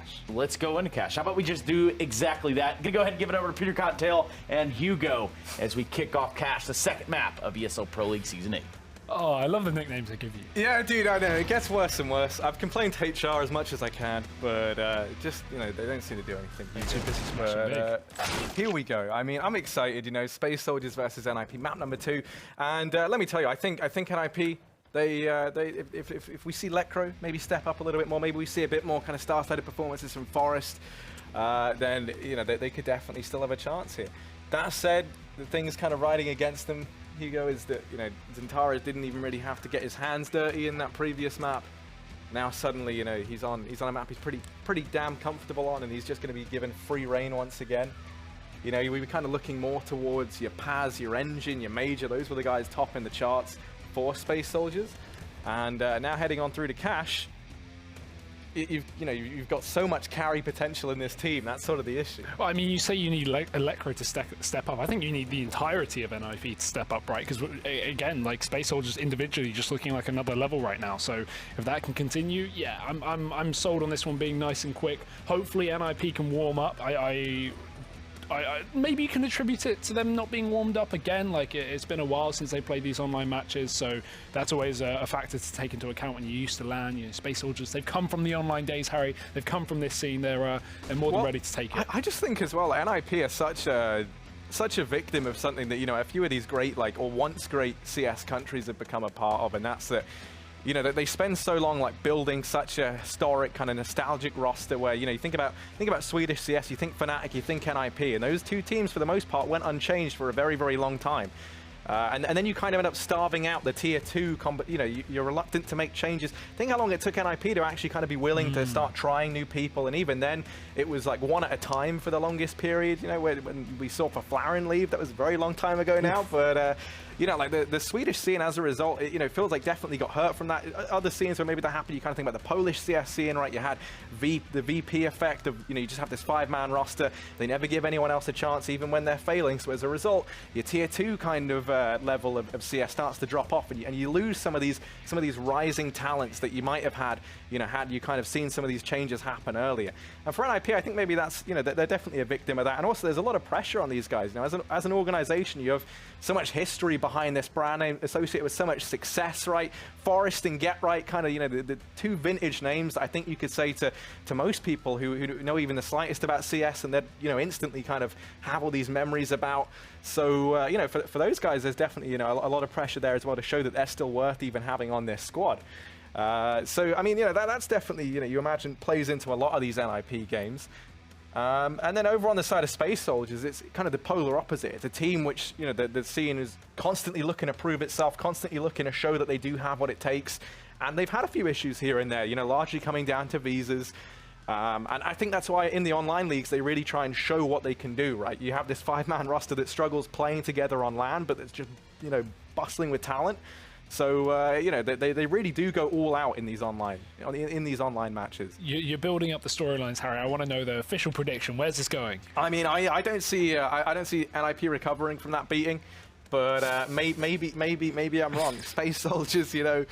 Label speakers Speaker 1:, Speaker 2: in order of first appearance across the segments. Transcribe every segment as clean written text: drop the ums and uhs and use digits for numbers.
Speaker 1: cash.
Speaker 2: Let's go into cash. How about we just do exactly that? Gonna go ahead and give it over to Peter Cottontail and Hugo as we kick off cash, the second map of ESL Pro League Season 8.
Speaker 1: Oh, I love the nicknames they give you.
Speaker 3: Yeah, dude, I know. It gets worse and worse. I've complained to HR as much as I can, but just, you know, they don't seem to do anything.
Speaker 1: They're too busy smashing big.
Speaker 3: Here we go. I mean, I'm excited, you know, Space Soldiers versus NIP, map number 2. And let me tell you, I think NIP, if we see Lecro maybe step up a little bit more, maybe we see a bit more kind of star-studded performances from Forest, then, you know, they could definitely still have a chance here. That said, the things kind of riding against them, Hugo, is that, you know, Zentares didn't even really have to get his hands dirty in that previous map. Now suddenly, you know, he's on a map he's pretty damn comfortable on, and he's just going to be given free reign once again. You know, we were kind of looking more towards your Paz, your Engine, your Major. Those were the guys top in the charts for Space Soldiers. And now heading on through to Cash, you've got so much carry potential in this team. That's sort of the issue.
Speaker 1: Well, I mean, you say you need Electro to step up. I think you need the entirety of NIP to step up, right? Because again, like Space Soldiers individually, just looking like another level right now. So if that can continue, yeah, I'm sold on this one being nice and quick. Hopefully NIP can warm up. Maybe you can attribute it to them not being warmed up again. Like, it's been a while since they played these online matches, so that's always a factor to take into account when you used to LAN. You know, Space Soldiers, they've come from the online days, Harry. They've come from this scene. They're more than ready to take it.
Speaker 3: I just think as well, NIP are such a victim of something that, you know, a few of these great, like, or once great CS countries have become a part of, and that's that. You know, that they spend so long like building such a historic kind of nostalgic roster where, you know, you think about Swedish CS, you think Fnatic, you think NIP, and those two teams for the most part went unchanged for a very, very long time. And then you kind of end up starving out the tier 2 you know, you're reluctant to make changes. Think how long it took NIP to actually kind of be willing to start trying new people, and even then it was like one at a time for the longest period, you know, when we saw Flaren leave. That was a very long time ago now. But you know, like the Swedish scene as a result, it, you know, feels like definitely got hurt from that. Other scenes where maybe that happened, you kind of think about the Polish CS scene, right? You had the VP effect of, you know, you just have this 5-man roster. They never give anyone else a chance, even when they're failing. So as a result, your tier 2 kind of level of CS starts to drop off, and you lose some of these rising talents that you might have had, you know, had you kind of seen some of these changes happen earlier. And for NIP, I think maybe that's, you know, they're definitely a victim of that. And also, there's a lot of pressure on these guys. You know, as an organization, you have so much history behind this brand name, associated with so much success, right? Forest and Get Right, kind of, you know, the two vintage names that I think you could say to most people who know even the slightest about CS, and that, you know, instantly kind of have all these memories about. So, you know, for those guys, there's definitely, you know, a lot of pressure there as well to show that they're still worth even having on this squad. So, I mean, you know, that's definitely, you know, you imagine plays into a lot of these NIP games. And then over on the side of Space Soldiers, it's kind of the polar opposite. It's a team which, you know, the scene is constantly looking to prove itself, constantly looking to show that they do have what it takes. And they've had a few issues here and there, you know, largely coming down to visas. And I think that's why in the online leagues, they really try and show what they can do, right? You have this 5-man roster that struggles playing together on LAN, but it's just, you know, bustling with talent. So, you know, they really do go all out in these online matches.
Speaker 1: You're building up the storylines, Harry. I want to know the official prediction. Where's this going?
Speaker 3: I mean, I don't see NIP recovering from that beating, but maybe I'm wrong. Space Soldiers, you know,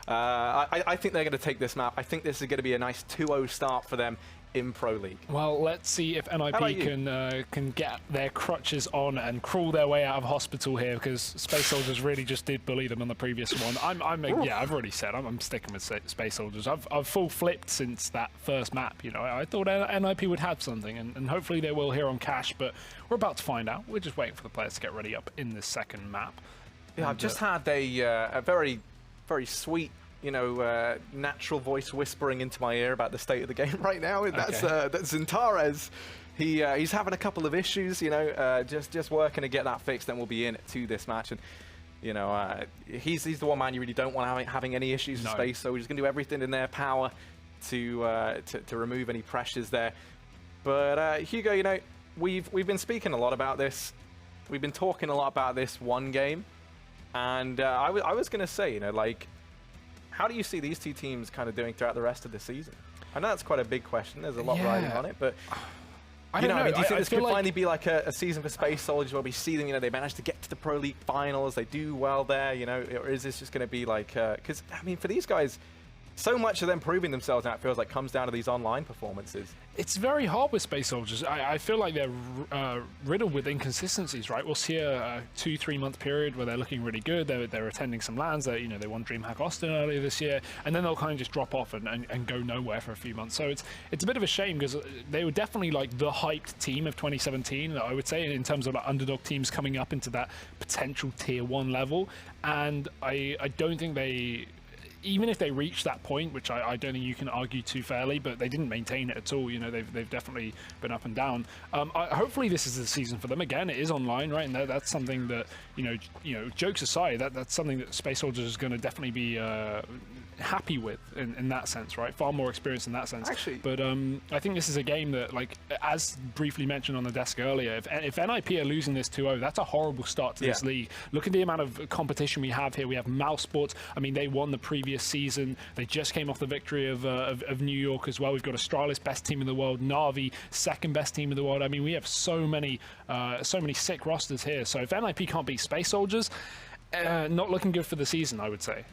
Speaker 3: I think they're going to take this map. I think this is going to be a nice 2-0 start for them in Pro League.
Speaker 1: Well, let's see if NIP can get their crutches on and crawl their way out of hospital here, because Space Soldiers really just did bully them on the previous one. Yeah, I've already said I'm sticking with Space Soldiers. I've full flipped since that first map. You know, I thought NIP would have something, and hopefully they will here on Cash, but we're about to find out. We're just waiting for the players to get ready up in this second map.
Speaker 3: Yeah, I've just had a very, very sweet, you know, natural voice whispering into my ear about the state of the game right now. And that's Zentares. He's having a couple of issues, you know, just working to get that fixed. Then we'll be in to this match, and you know, he's the one man you really don't want having any issues in space. So we're just gonna do everything in their power to remove any pressures there. But Hugo, you know, we've been speaking a lot about this. We've been talking a lot about this one game, and I was gonna say, you know, like, how do you see these two teams kind of doing throughout the rest of the season? I know that's quite a big question. There's a lot riding on it, but
Speaker 1: I don't know.
Speaker 3: I mean, do you think this could
Speaker 1: like
Speaker 3: finally be like a season for Space Soldiers where we see them, you know, they managed to get to the Pro League finals, they do well there, you know, or is this just going to be like, because, I mean, for these guys, so much of them proving themselves now, it feels like, comes down to these online performances.
Speaker 1: It's very hard with Space Soldiers. I feel like they're riddled with inconsistencies, right? We'll see a 2-3 month period where they're looking really good. They're attending some lands. They won DreamHack Austin earlier this year, and then they'll kind of just drop off and go nowhere for a few months. So it's a bit of a shame because they were definitely like the hyped team of 2017, I would say, in terms of like underdog teams coming up into that potential tier 1 level. And I don't think they, even if they reach that point, which I don't think you can argue too fairly, but they didn't maintain it at all. They've definitely been up and down. Hopefully this is the season for them. Again, it is online, right? And that's something that, jokes aside, that's something that Space Soldiers is going to definitely be happy with in that sense, right? Far more experience in that sense.
Speaker 3: Actually,
Speaker 1: but I think this is a game that, like, as briefly mentioned on the desk earlier, if NIP are losing this 2-0, that's a horrible start to this league. Look at the amount of competition we have here. We have Mouse Sports. I mean, they won the previous season. They just came off the victory of New York as well. We've got Astralis, best team in the world. Na'Vi, second best team in the world. I mean, we have so many sick rosters here. So if NIP can't beat Space Soldiers, not looking good for the season, I would say.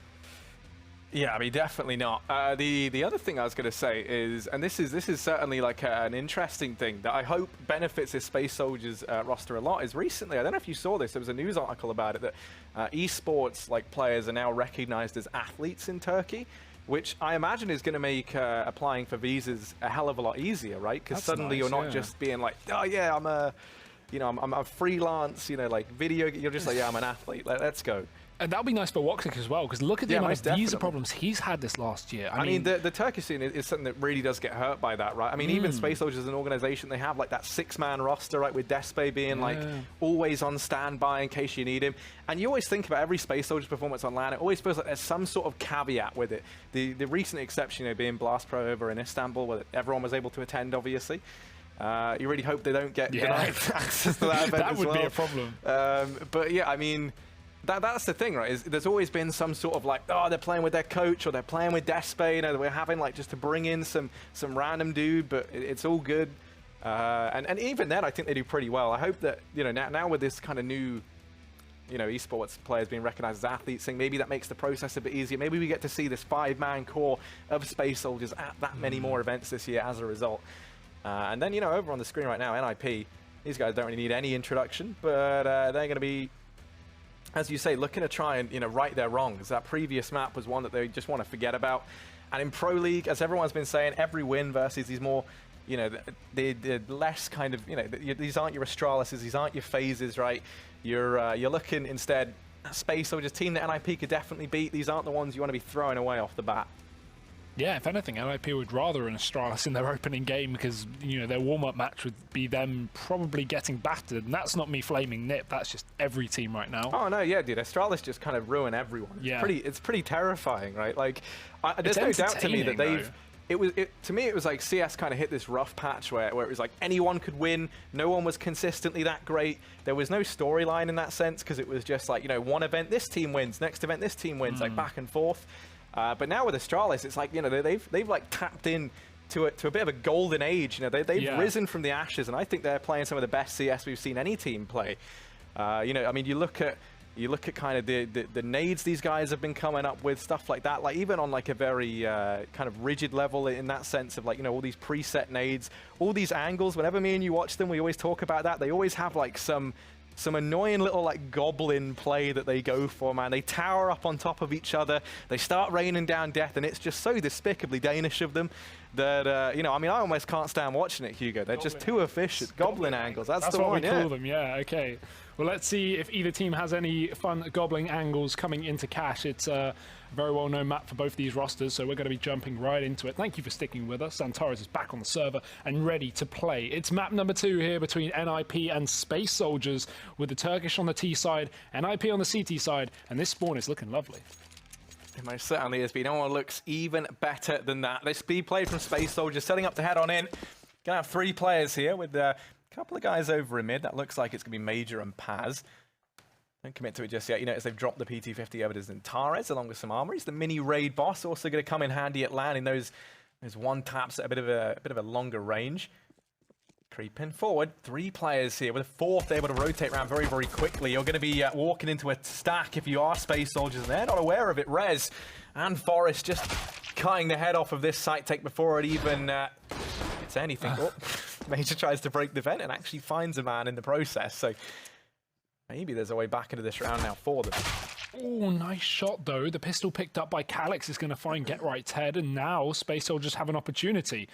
Speaker 3: Yeah, I mean, definitely not. The other thing I was going to say is, and this is certainly like an interesting thing that I hope benefits this Space Soldiers roster a lot, is recently, I don't know if you saw this, there was a news article about it, that esports like players are now recognized as athletes in Turkey, which I imagine is going to make applying for visas a hell of a lot easier, right? Because suddenly you're not just being like, oh yeah, I'm a freelance, like video. You're just like, yeah, I'm an athlete. Let's go.
Speaker 1: And that'll be nice for Woxic as well, because look at the amount of visa problems he's had this last year.
Speaker 3: I mean, the Turkish scene is something that really does get hurt by that, right? I mean, even Space Soldiers as an organization, they have like that 6-man roster, right, with Despe being like always on standby in case you need him. And you always think about every Space Soldiers performance on LAN, it always feels like there's some sort of caveat with it. The recent exception, being Blast Pro over in Istanbul, where everyone was able to attend, obviously. You really hope they don't get denied access to that event
Speaker 1: that would be a problem.
Speaker 3: But yeah, I mean, that's the thing, right? Is there's always been some sort of like, oh, they're playing with their coach or they're playing with Despe. We're having like just to bring in some random dude, but it's all good. And even then, I think they do pretty well. I hope that now with this kind of new, esports players being recognized as athletes, maybe that makes the process a bit easier. Maybe we get to see this 5-man core of Space Soldiers at that many more events this year as a result. And then over on the screen right now, NIP. These guys don't really need any introduction, but they're going to be, as you say, looking to try and right their wrongs. That previous map was one that they just want to forget about. And in Pro League, as everyone's been saying, every win versus these more, the less kind of, these aren't your Astralises, these aren't your phases, right? You're looking instead at Space Soldiers, team that NIP could definitely beat. These aren't the ones you want to be throwing away off the bat.
Speaker 1: Yeah, if anything, NIP would rather an Astralis in their opening game because, their warm-up match would be them probably getting battered. And that's not me flaming Nip, that's just every team right now.
Speaker 3: Oh, no, yeah, dude. Astralis just kind of ruin everyone. It's pretty terrifying, right? Like, there's no doubt to me that they've... To me, it was like CS kind of hit this rough patch where it was like anyone could win. No one was consistently that great. There was no storyline in that sense because it was just like, one event, this team wins. Next event, this team wins, like back and forth. But now with Astralis, it's like, they've like tapped in to a bit of a golden age. They've risen from the ashes, and I think they're playing some of the best CS we've seen any team play. I mean, you look at kind of the nades these guys have been coming up with, stuff like that. Like even on like a very kind of rigid level in that sense of like, all these preset nades, all these angles. Whenever me and you watch them, we always talk about that. They always have like some annoying little like goblin play that they go for, man. They tower up on top of each other. They start raining down death, and it's just so despicably Danish of them that, I mean, I almost can't stand watching it, Hugo. They're just too efficient. Goblin angles. That's the
Speaker 1: what
Speaker 3: one,
Speaker 1: we call them, yeah, okay. Well, let's see if either team has any fun gobbling angles coming into Cash. It's a very well-known map for both these rosters, so we're going to be jumping right into it. Thank you for sticking with us. Santaris is back on the server and ready to play. It's map number 2 here between NIP and Space Soldiers, with the Turkish on the T side, NIP on the CT side, and this spawn is looking lovely.
Speaker 3: It most certainly is, but no one looks even better than that. This speed play from Space Soldiers, setting up to head on in. Gonna have 3 players here with a couple of guys over in mid. That looks like it's gonna be Major and Paz. Don't commit to it just yet. You notice they've dropped the PT-50 over to Zintares along with some armor. He's the mini raid boss, also gonna come in handy at landing those one taps at a bit of a longer range. Creeping forward, 3 players here with a 4th able to rotate around very, very quickly. You're going to be walking into a stack if you are Space Soldiers, and they're not aware of it. Rez and Forest just cutting the head off of this site take before it even gets anything. Oh, Major tries to break the vent and actually finds a man in the process. So maybe there's a way back into this round now for them.
Speaker 1: Oh, nice shot, though. The pistol picked up by Calix is going to find Get Right's head, and now Space Soldiers have an opportunity.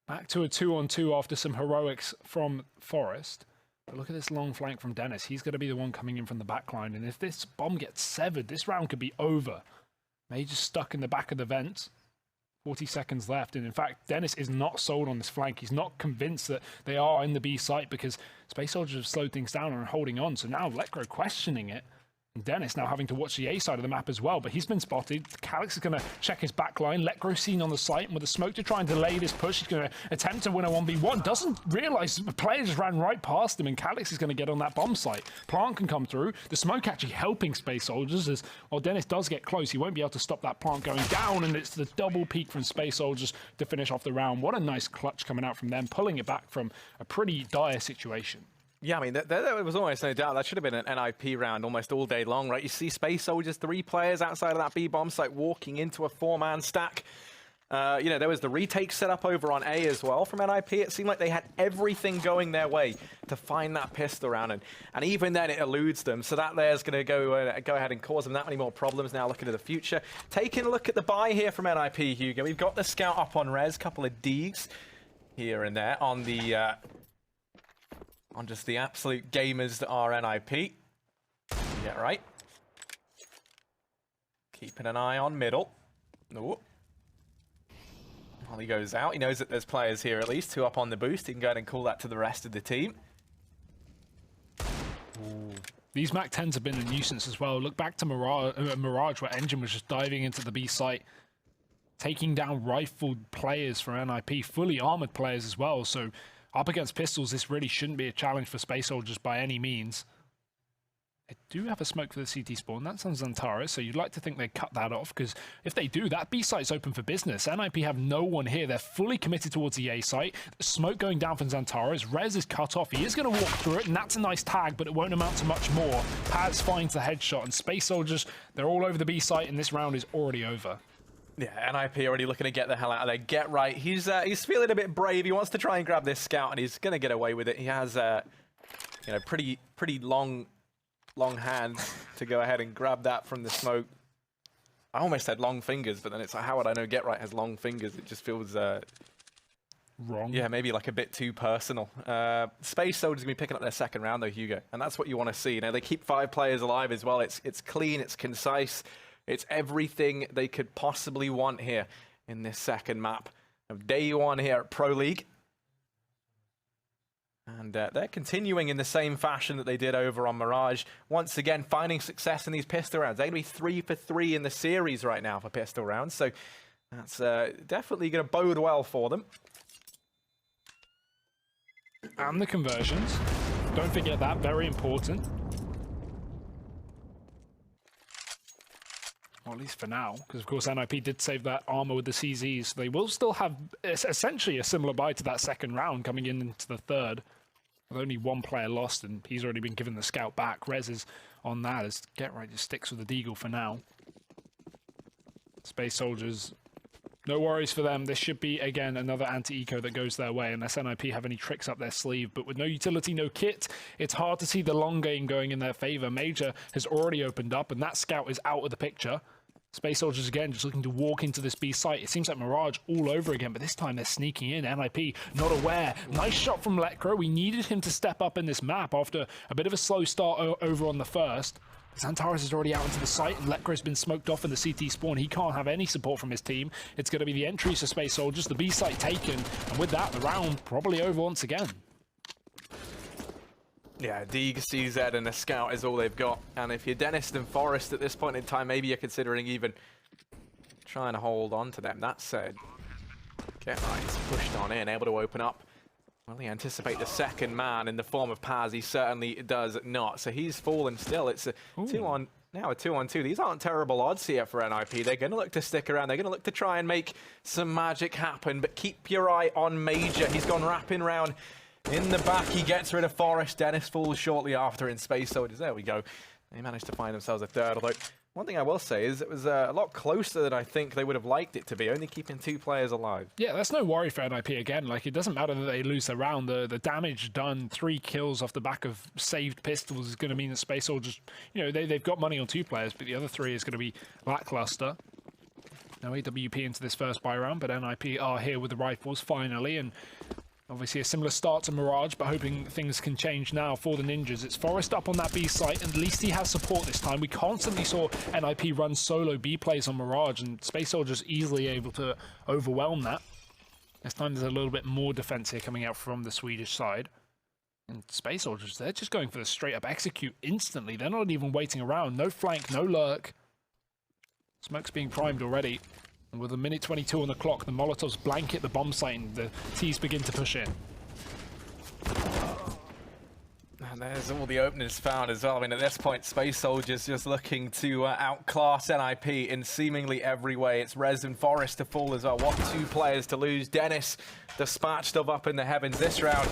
Speaker 1: Back to a 2-on-2 after some heroics from Forest. But look at this long flank from Dennis. He's going to be the one coming in from the back line, and if this bomb gets severed, this round could be over. Major's stuck in the back of the vent. 40 seconds left, and in fact, Dennis is not sold on this flank. He's not convinced that they are in the B site because Space Soldiers have slowed things down and are holding on. So now Lecro questioning it. And Dennis now having to watch the A side of the map as well, but he's been spotted. Calix is going to check his back line. Lecro seen on the site, and with a smoke to try and delay this push, he's going to attempt to win a 1v1. Doesn't realize the player just ran right past him, and Calix is going to get on that bomb site. Plant can come through. The smoke actually helping Space Soldiers as, while Dennis does get close, he won't be able to stop that plant going down, and it's the double peak from Space Soldiers to finish off the round. What a nice clutch coming out from them, pulling it back from a pretty dire situation.
Speaker 3: Yeah, I mean, there was almost no doubt that should have been an NIP round almost all day long, right? You see Space Soldiers, 3 players outside of that B bomb site walking into a 4-man stack. You know, there was the retake set up over on A as well from NIP. It seemed like they had everything going their way to find that pistol round, and even then it eludes them. So that there's going to go ahead and cause them that many more problems now looking to the future. Taking a look at the buy here from NIP, Hugo. We've got the scout up on res, couple of Deegs here and there on the... on just the absolute gamers that are NIP. Yeah, right. Keeping an eye on middle. Ooh. While he goes out, he knows that there's players here at least, 2 up on the boost. He can go ahead and call that to the rest of the team.
Speaker 1: Ooh. These Mac 10s have been a nuisance as well. Look back to Mirage, where Engine was just diving into the B site, taking down rifled players for NIP, fully armored players as well. So up against pistols, this really shouldn't be a challenge for Space Soldiers by any means. They do have a smoke for the CT spawn. That's on Xantares, so you'd like to think they'd cut that off, because if they do, that B site's open for business. NIP have no one here. They're fully committed towards the A site. The smoke going down from Xantares. Rez is cut off. He is going to walk through it, and that's a nice tag, but it won't amount to much more. Paz finds the headshot, and Space Soldiers, they're all over the B site, and this round is already over.
Speaker 3: Yeah, NIP already looking to get the hell out of there. Get right. He's feeling a bit brave. He wants to try and grab this scout, and he's going to get away with it. He has, you know, pretty long hands to go ahead and grab that from the smoke. I almost said long fingers, but then it's like, how would I know Get Right has long fingers? It just feels
Speaker 1: wrong.
Speaker 3: Yeah, maybe like a bit too personal. Space Soldiers going to be picking up their second round though, Hugo, and that's what you want to see. You know, they keep 5 players alive as well. It's clean, it's concise. It's everything they could possibly want here in this second map of day 1 here at Pro League. And they're continuing in the same fashion that they did over on Mirage. Once again, finding success in these pistol rounds. They're going to be 3 for 3 in the series right now for pistol rounds. So that's definitely going to bode well for them.
Speaker 1: And the conversions. Don't forget that, very important. Well, at least for now, because of course NIP did save that armor with the CZs. So they will still have essentially a similar buy to that second round coming into the third. With only 1 player lost, and he's already been given the scout back. Rez is on that as Get Right just sticks with the Deagle for now. Space Soldiers, no worries for them. This should be, again, another anti-eco that goes their way, unless NIP have any tricks up their sleeve. But with no utility, no kit, it's hard to see the long game going in their favor. Major has already opened up, and that scout is out of the picture. Space Soldiers, again, just looking to walk into this B site. It seems like Mirage all over again, but this time they're sneaking in. NIP not aware. Nice shot from Lecro. We needed him to step up in this map after a bit of a slow start over on the first. Xantares is already out into the site, and Lecro's been smoked off in the CT spawn. He can't have any support from his team. It's going to be the entries for Space Soldiers, the B site taken, and with that, the round probably over once again.
Speaker 3: Yeah, Deeg, CZ, and a scout is all they've got. And if you're Dennis and Forest at this point in time, maybe you're considering even trying to hold on to them. That said, Get Right's pushed on in, able to open up. Will he anticipate the second man in the form of Paz? He certainly does not. So he's fallen still. It's a 2-on-2. These aren't terrible odds here for NIP. They're going to look to stick around. They're going to look to try and make some magic happen. But keep your eye on Major. He's gone wrapping round. In the back, he gets rid of Forest. Dennis falls shortly after in Space Soldiers. There we go. They managed to find themselves a third, although one thing I will say is it was a lot closer than I think they would have liked it to be, only keeping 2 players alive.
Speaker 1: Yeah, that's no worry for NIP again. Like, it doesn't matter that they lose the round. The damage done, 3 kills off the back of saved pistols is going to mean that Space Soldiers, you know, they've got money on 2 players, but the other 3 is going to be lackluster. No AWP into this first buy round, but NIP are here with the rifles finally, and obviously a similar start to Mirage, but hoping things can change now for the Ninjas. It's Forest up on that B site, and at least he has support this time. We constantly saw NIP run solo B plays on Mirage, and Space Soldiers easily able to overwhelm that. This time there's a little bit more defense here coming out from the Swedish side. And Space Soldiers, they're just going for the straight up execute instantly. They're not even waiting around. No flank, no lurk. Smoke's being primed already. And with a minute 22 on the clock, the Molotovs blanket the bomb site and the T's begin to push in.
Speaker 3: And there's all the openings found as well. I mean, at this point, Space Soldiers just looking to outclass NIP in seemingly every way. It's Rez and Forest to fall as well. What 2 players to lose? Dennis dispatched of up in the heavens. This round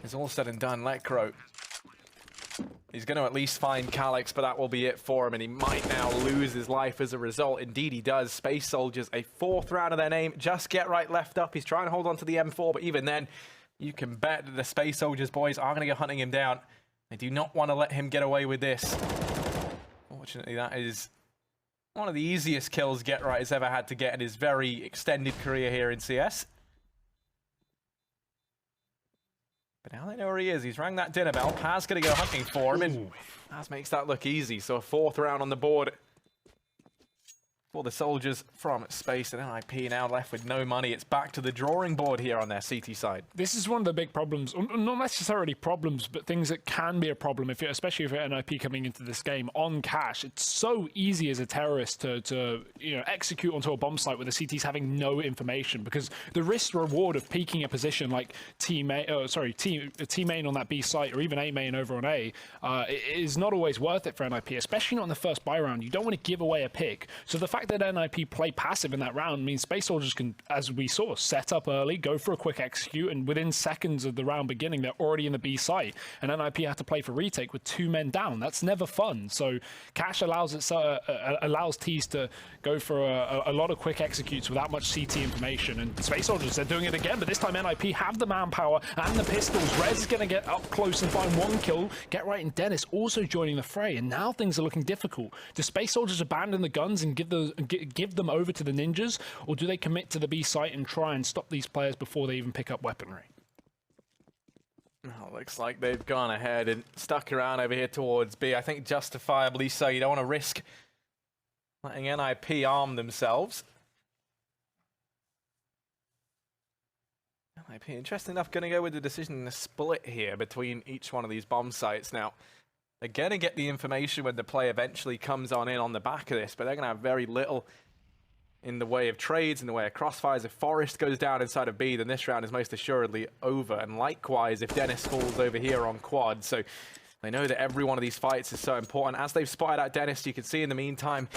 Speaker 3: is all said and done. Lekro, he's going to at least find Calyx, but that will be it for him, and he might now lose his life as a result. Indeed, he does. Space Soldiers, a 4th round of their name. Just get right left up. He's trying to hold on to the M4, but even then, you can bet that the Space Soldiers boys are going to go hunting him down. They do not want to let him get away with this. Fortunately, that is one of the easiest kills Get Right has ever had to get in his very extended career here in CS. But now they know where he is. He's rang that dinner bell. Paz going to go hunting for him, and Paz makes that look easy. So a 4th round on the board for the Soldiers from Space, and NIP now left with no money. It's back to the drawing board here on their CT side.
Speaker 1: This is one of the big problems, not necessarily problems, but things that can be a problem, especially if you're NIP coming into this game on cash. It's so easy as a terrorist to you know, execute onto a bomb site with the CTs having no information, because the risk reward of peaking a position like T main on that B site or even A main over on A is not always worth it for NIP, especially not in the first buy round. You don't want to give away a pick. So the fact that NIP play passive in that round means Space Soldiers can, as we saw, set up early, go for a quick execute, and within seconds of the round beginning, they're already in the B site, and NIP have to play for retake with 2 men down. That's never fun. So cash allows T's to go for a lot of quick executes without much CT information, and Space Soldiers, they're doing it again, but this time NIP have the manpower and the pistols. Rez is going to get up close and find 1 kill. Get Right and Dennis also joining the fray, and now things are looking difficult. Do Space Soldiers abandon the guns and give them over to the Ninjas, or do they commit to the B site and try and stop these players before they even pick up weaponry?
Speaker 3: Well, looks like they've gone ahead and stuck around over here towards B. I think justifiably so. You don't want to risk letting NIP arm themselves. NIP, interesting enough, going to go with the decision in a split here between each one of these bomb sites. Now, they're going to get the information when the play eventually comes on in on the back of this, but they're going to have very little in the way of trades, in the way of crossfires. If Forest goes down inside of B, then this round is most assuredly over. And likewise, if Dennis falls over here on quad. So they know that every one of these fights is so important. As they've spotted out Dennis, you can see in the meantime,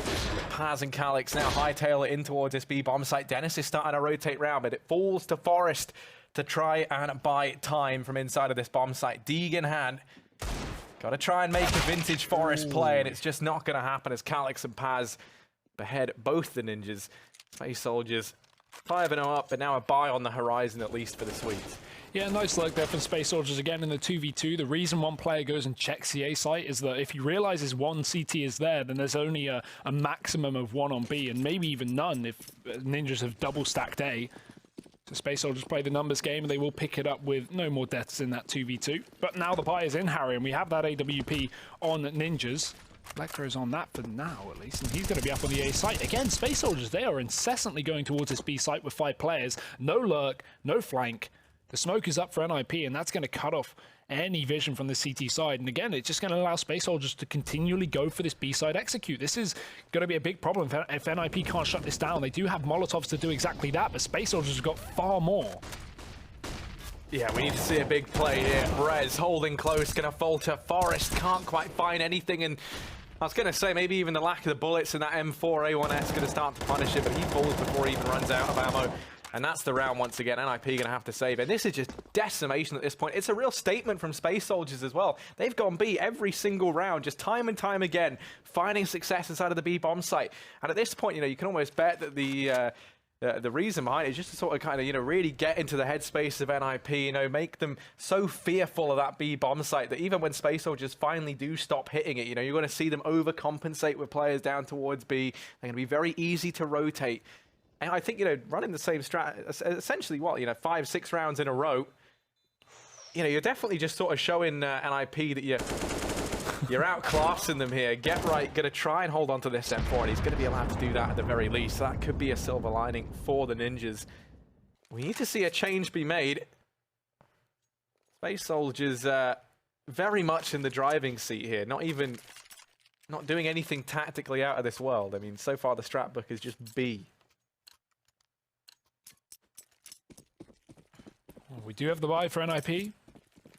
Speaker 3: Paz and Calyx now hightail it in towards this B bomb site. Dennis is starting to rotate round, but it falls to Forest to try and buy time from inside of this bomb site. Deeg in hand. Got to try and make a vintage Forest play, and it's just not going to happen as Calyx and Paz behead both the Ninjas. Space Soldiers 5-0 up, but now a buy on the horizon at least for the Swedes.
Speaker 1: Yeah, nice luck there from Space Soldiers again in the 2v2. The reason one player goes and checks the A site is that if he realizes 1 CT is there, then there's only a maximum of 1 on B, and maybe even none if Ninjas have double stacked A. So Space Soldiers play the numbers game, and they will pick it up with no more deaths in that 2v2. But now the buy is in, Harry, and we have that AWP on Ninjas. Lekro's on that for now, at least, and he's going to be up on the A site. Again, Space Soldiers, they are incessantly going towards this B site with 5 players. No lurk, no flank. The smoke is up for NIP, and that's going to cut off any vision from the CT side. And again, it's just going to allow Space Soldiers to continually go for this B side execute. This is going to be a big problem if NIP can't shut this down. They do have Molotovs to do exactly that, but Space Soldiers have got far more.
Speaker 3: Yeah, we need to see a big play here. Rez holding close, going to falter. Forest can't quite find anything, and I was going to say maybe even the lack of the bullets in that M4A1S going to start to punish it, but he falls before he even runs out of ammo. And that's the round once again. NIP going to have to save. And this is just decimation at this point. It's a real statement from Space Soldiers as well. They've gone B every single round, just time and time again, finding success inside of the B bomb site. And at this point, you can almost bet that the reason behind it is just to sort of kind of, really get into the headspace of NIP, make them so fearful of that B bomb site that even when Space Soldiers finally do stop hitting it, you're going to see them overcompensate with players down towards B. They're going to be very easy to rotate. And I think, running the same strat, essentially, 5-6 rounds in a row, you're definitely just sort of showing NIP that you're outclassing them here. Get right, going to try and hold on to this M4, and he's going to be allowed to do that at the very least. So that could be a silver lining for the Ninjas. We need to see a change be made. Space Soldiers very much in the driving seat here. Not doing anything tactically out of this world. I mean, so far the strat book is just B.
Speaker 1: We do have the buy for NIP.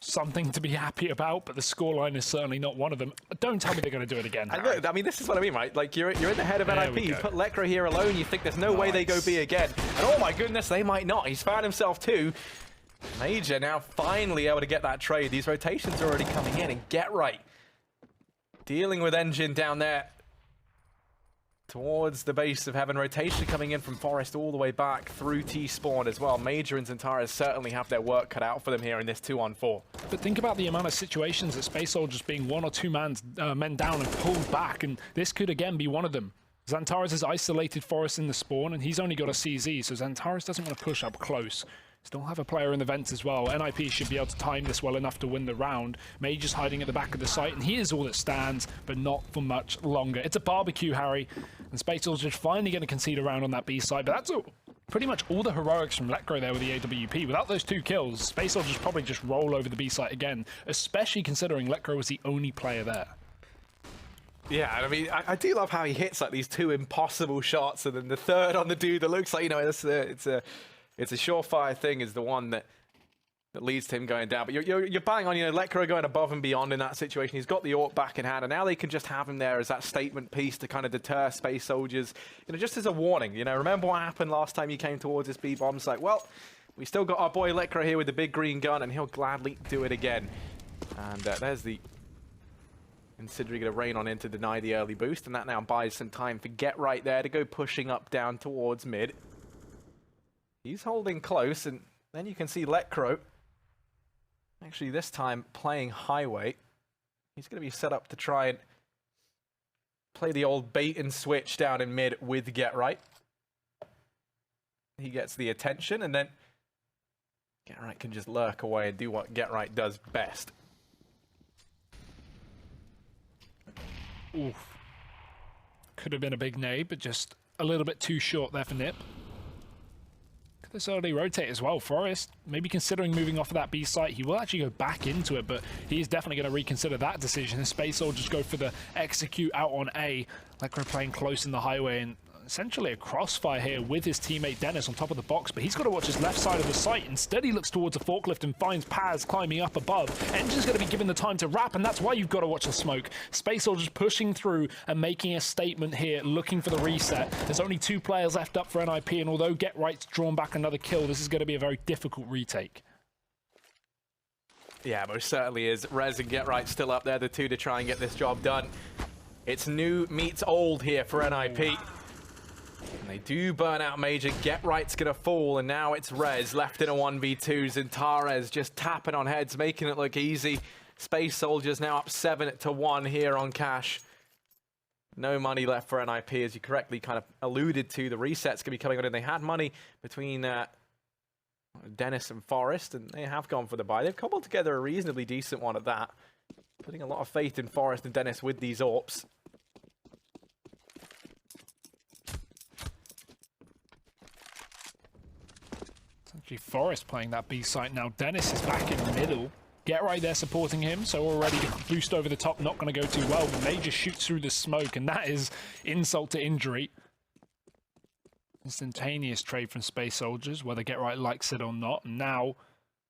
Speaker 1: Something to be happy about, but the scoreline is certainly not one of them. Don't tell me they're going to do it again.
Speaker 3: And look, I mean, this is what I mean, right? Like, you're in the head of NIP. You put Lekra here alone. You think there's no way they go B again. And oh my goodness, they might not. He's found himself too. Major now finally able to get that trade. These rotations are already coming in. And Get Right dealing with Engine down there towards the base of Heaven. Rotation coming in from Forest all the way back through T-Spawn as well. Major and Zentaras certainly have their work cut out for them here in this 2-on-4.
Speaker 1: But think about the amount of situations that Space Soldiers being 1 or 2 men down and pulled back, and this could again be one of them. Zentaras has isolated Forest in the spawn, and he's only got a CZ, so Zentaras doesn't want to push up close. Still have a player in the vents as well. NIP should be able to time this well enough to win the round. Major's hiding at the back of the site, and he is all that stands, but not for much longer. It's a barbecue, Harry, and Space Soldiers finally going to concede a round on that B side, but that's pretty much all the heroics from Lekra there with the AWP. Without those 2 kills, Space Soldiers probably just roll over the B site again, especially considering Lekra was the only player there.
Speaker 3: Yeah, I mean, I do love how he hits like these 2 impossible shots, and then the third on the dude that looks like, it's a surefire thing is the one that leads to him going down. But you're bang on, Lekra going above and beyond in that situation. He's got the AWP back in hand, and now they can just have him there as that statement piece to kind of deter Space Soldiers. just as a warning. Remember what happened last time you came towards this B bomb site? Well, we still got our boy Lekra here with the big green gun, and he'll gladly do it again. And there's the Incendiary going to rain on in to deny the early boost, and that now buys some time for Get Right there to go pushing up down towards mid. He's holding close, and then you can see Lekra, actually this time playing highway. He's going to be set up to try and play the old bait and switch down in mid with Get Right. He gets the attention, and then Get Right can just lurk away and do what Get Right does best.
Speaker 1: Oof. Could have been a big nade, but just a little bit too short there for Nip. This early rotate as well. Forest maybe considering moving off of that B site. He will actually go back into it, but he is definitely going to reconsider that decision. Space Soldiers go for the execute out on A. Lekra playing close in the highway, and essentially a crossfire here with his teammate Dennis on top of the box, but he's got to watch his left side of the site. Instead, he looks towards a forklift and finds Paz climbing up above. Engine's going to be given the time to wrap, and that's why you've got to watch the smoke. Space Soldiers pushing through and making a statement here, looking for the reset. There's only 2 players left up for NIP, and although Get Right's drawn back another kill, this is going to be a very difficult retake.
Speaker 3: Yeah, most certainly is. Rez and Get Right still up there, the 2 to try and get this job done. It's new meets old here for NIP. And they do burn out Major. Get Right's gonna fall, and now it's Rez left in a 1v2. Zentares just tapping on heads, making it look easy. Space Soldiers now up 7-1 here on cash. No money left for NIP, as you correctly kind of alluded to. The reset's gonna be coming on in. They had money between Dennis and Forest, and they have gone for the buy. They've cobbled together a reasonably decent one at that. Putting a lot of faith in Forest and Dennis with these AWPs.
Speaker 1: Forest playing that B site now. Dennis is back in the middle. Get Right there supporting him, so already the boost over the top not going to go too well. Major shoots through the smoke, and that is insult to injury. Instantaneous trade from Space Soldiers, whether Get Right likes it or not. And now,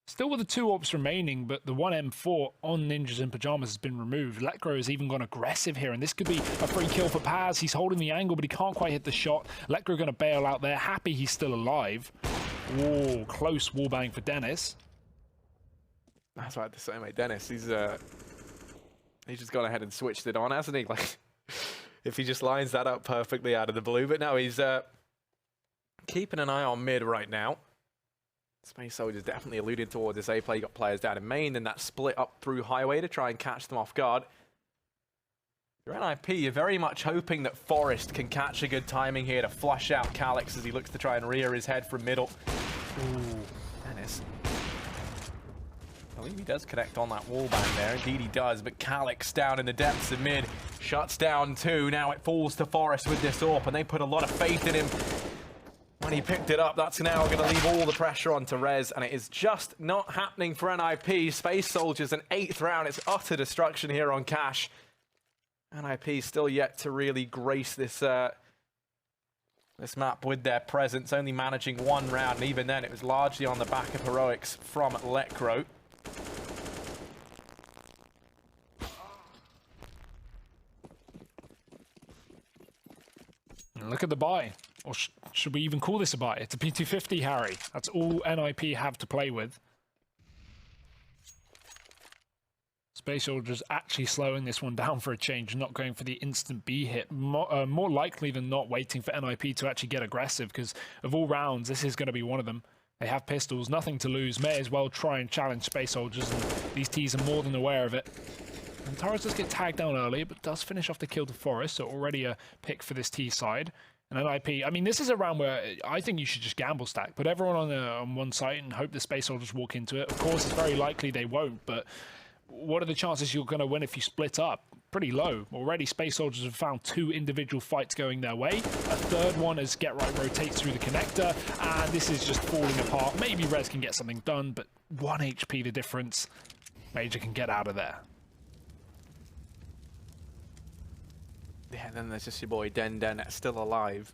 Speaker 1: still with the 2 AWPs remaining, but the 1 M4 on Ninjas in Pajamas has been removed. Lekra has even gone aggressive here, and this could be a free kill for Paz. He's holding the angle, but he can't quite hit the shot. Lekra going to bail out there, happy he's still alive. Ooh, close wallbang for Dennis.
Speaker 3: That's what I had to say, mate. Dennis, he's just gone ahead and switched it on, hasn't he? Like, if he just lines that up perfectly out of the blue. But no, he's keeping an eye on mid right now. Space Soldiers definitely alluded towards this A play. You got players down in main, then that split up through highway to try and catch them off guard. Your NIP, you're very much hoping that Forrest can catch a good timing here to flush out Calyx as he looks to try and rear his head from middle. Ooh, Dennis. I believe he does connect on that wallbang there. Indeed he does, but Calyx down in the depths of mid shuts down 2. Now it falls to Forrest with this AWP, and they put a lot of faith in him. When he picked it up, that's now going to leave all the pressure onto Rez, and it is just not happening for NIP. Space Soldiers, an 8th round. It's utter destruction here on Cash. NIP still yet to really grace this this map with their presence, only managing 1 round, and even then it was largely on the back of heroics from Lekro.
Speaker 1: Look at the buy. Or should we even call this a buy? It's a P250, Harry. That's all NIP have to play with. Space Soldiers actually slowing this one down for a change, not going for the instant B hit. More likely than not waiting for NIP to actually get aggressive, because of all rounds, this is going to be one of them. They have pistols, nothing to lose. May as well try and challenge Space Soldiers, and these Ts are more than aware of it. And Torres does get tagged down earlier, but does finish off the kill to Forest, so already a pick for this T side. And NIP, I mean, this is a round where I think you should just gamble stack. Put everyone on one site and hope the Space Soldiers walk into it. Of course, it's very likely they won't, but what are the chances you're going to win if you split up? Pretty low. Already, Space Soldiers have found 2 individual fights going their way. A third one as Get Right rotates through the connector, and this is just falling apart. Maybe Rez can get something done, but 1 HP the difference. Major can get out of there.
Speaker 3: Yeah, then there's just your boy Den that's still alive.